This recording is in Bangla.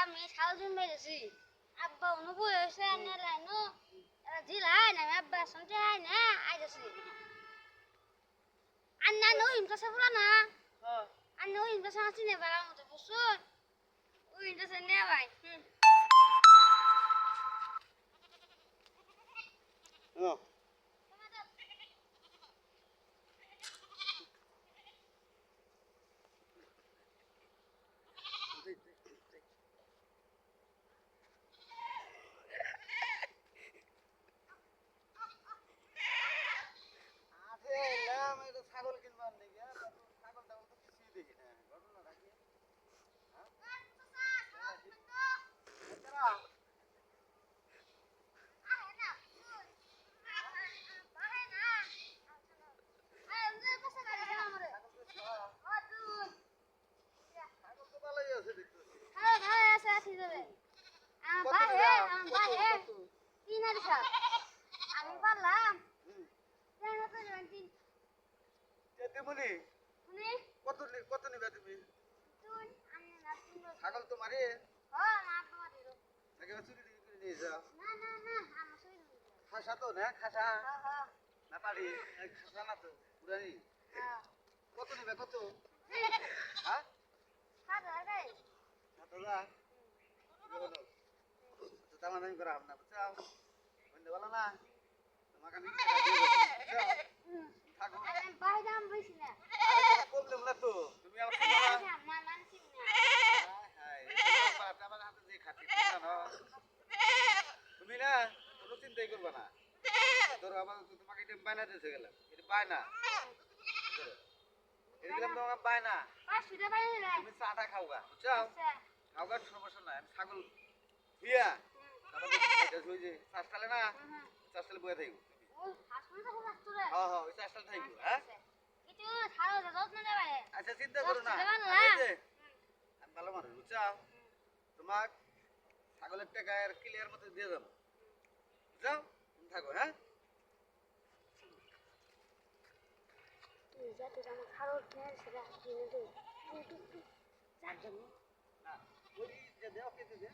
আমি সারাদিন মেরেছি আব্বা অনুভব হয়েছে জিলাই না আব্বা শুনতে হয় না আইতেছি আন্না নই ইমতাসা পুরা না আন্না ওই ইমতাসা আছি না বালার মতো বুঝছুন ওই ইমতাসা নে ভাই ছাগল কিনবার নেই ছাগল টাগল তো কিছুই দেখি না ঘটনা রাখি ছাগল তো ভালোই আছে দেখতেছি আমি পারলাম কত নিবে তুমি ছাগল তো মারি একেবারে চুরি করে নিয়ে যাও খাসা তো না খাসা না পারি খাসা না তো পুরানি কত নিবে কত হ্যাঁ 7,000 দামাদামি করা হবে না বুঝছো বন্ধু বলো না তোমাকে আমি টাকা দিয়ে দেবো থাকো প্রবলেম না তো তুমি আমার তুমি না কোনো চিন্তাই করবে না ধরো আবার তোমাকে এটা বায়না দিতে গেলাম এটা বায়না এটা দিলাম তোমাকে বায়না তুমি চাটা খাওগা বুঝছো খাওগার সমস্যা নাই আমি ছাগল ধুইয়া ওই যে চাষটালে না চাষটালে বয়ে থাকবো হ্যাঁ হ্যাঁ ওই চাষটালে থাকবো হ্যাঁ আচ্ছা চিন্তা করো না আমি ভালো মানুষ বুঝছো তোমাক ছাগলের টাকা আর ক্লিয়ার মতো দিয়ে যাবো বুঝছো তুমি থাকো হ্যাঁ না ওই যে দেওয়া খেতে দে